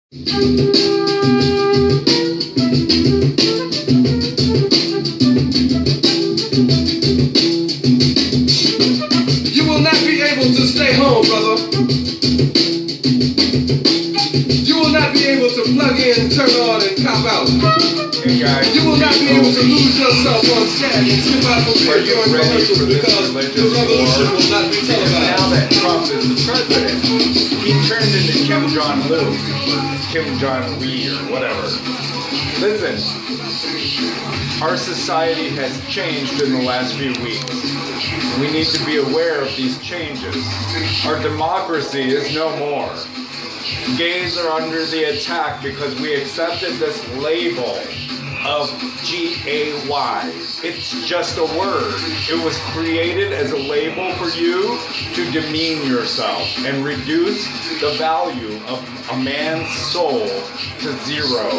You will not be able to stay home, brother. You will not be able to plug in, turn on, and cop out. Hey guys, you will not be able to lose yourself on set and skip out for beer during commercials because the revolution will not be televised. Now that Trump is the president, he turned into Kim Jong-Lu, Kim Jong-Lee, or whatever. Listen, our society has changed in the last few weeks. We need to be aware of these changes. Our democracy is no more. Gays are under the attack because we accepted this label of G-A-Y. It's just a word. It was created as a label for you to demean yourself and reduce the value of a man's soul to zero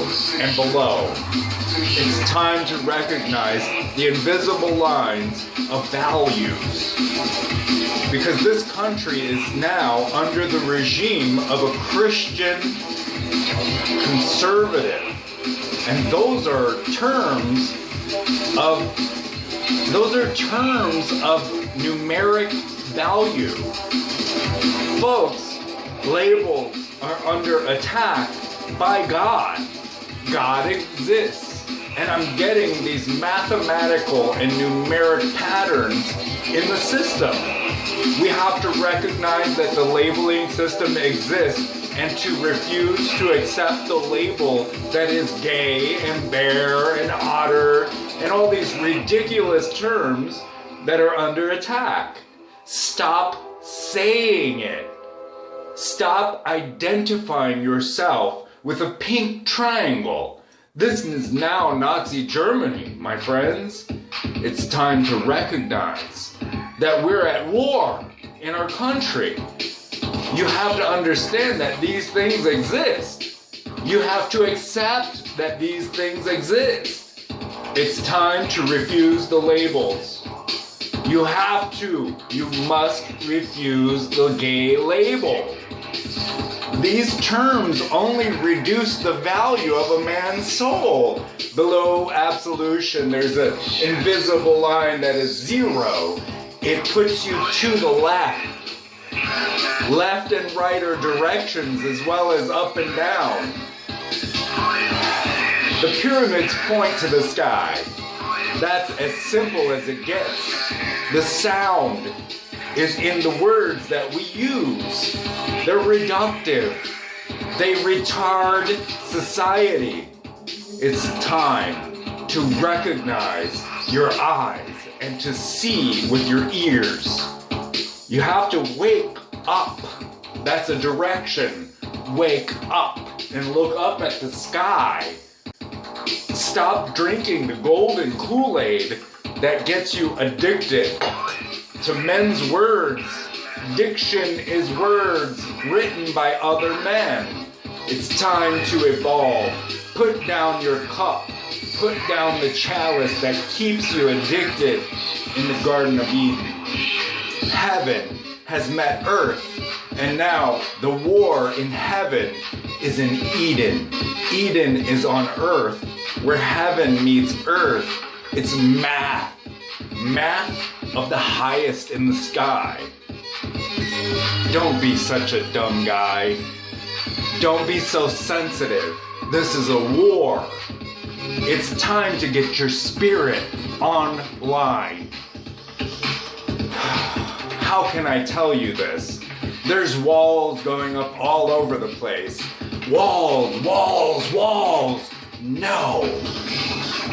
and below. It's time to recognize the invisible lines of values. Because this country is now under the regime of a Christian conservative. And those are terms of numeric value. Folks, labels are under attack by God. God exists. And I'm getting these mathematical and numeric patterns in the system. We have to recognize that the labeling system exists and to refuse to accept the label that is gay and bear and otter and all these ridiculous terms that are under attack. Stop saying it. Stop identifying yourself with a pink triangle. This is now Nazi Germany, my friends. It's time to recognize that we're at war in our country. You have to understand that these things exist. You have to accept that these things exist. It's time to refuse the labels. You must refuse the gay label. These terms only reduce the value of a man's soul. Below absolution, there's an invisible line that is zero. It puts you to the left. Left and right are directions as well as up and down. The pyramids point to the sky. That's as simple as it gets. The sound is in the words that we use. They're reductive. They retard society. It's time to recognize your eyes and to see with your ears. You have to wake up. That's a direction. Wake up and look up at the sky. Stop drinking the golden Kool-Aid that gets you addicted to men's words. Diction is words written by other men. It's time to evolve. Put down your cup. Put down the chalice that keeps you addicted in the Garden of Eden. Heaven has met earth, and now the war in heaven is in Eden. Eden is on earth, where heaven meets earth. It's math. Math of the highest in the sky. Don't be such a dumb guy. Don't be so sensitive. This is a war. It's time to get your spirit online. How can I tell you this? There's walls going up all over the place. Walls, walls, walls. No.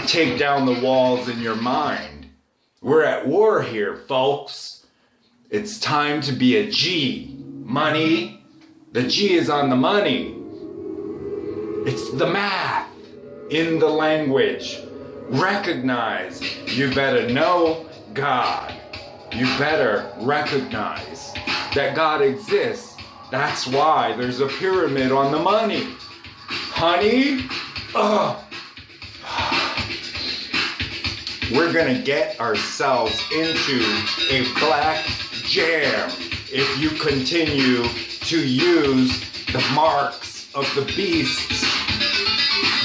Take down the walls in your mind. We're at war here, folks. It's time to be a G. Money. The G is on the money. It's the math in the language. Recognize. You better know God. You better recognize that God exists. That's why there's a pyramid on the money. Honey, we're gonna get ourselves into a black jam if you continue to use the marks of the beasts.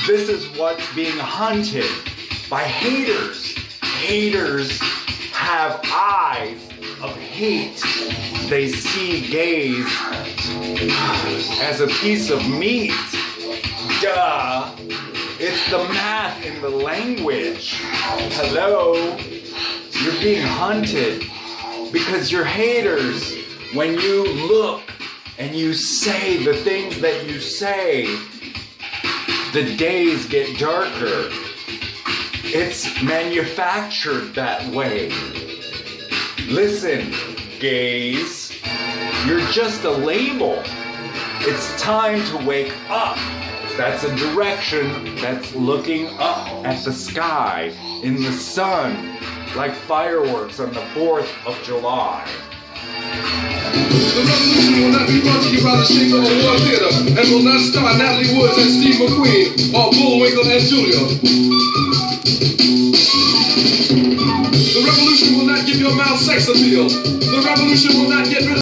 This is what's being hunted by haters. Haters have eyes of hate. They see gays as a piece of meat. Duh. It's the math in the language. Hello? You're being hunted because you're haters. When you look and you say the things that you say, the days get darker. It's manufactured that way. Listen, gays, you're just a label. It's time to wake up. That's a direction that's looking up at the sky in the sun, like fireworks on the 4th of July. The revolution will not be brought to you by the Shingo Award Theater and will not star Natalie Woods and Steve McQueen or Bullwinkle and Julia. The revolution will not give your mouth sex appeal. The revolution will not get rid of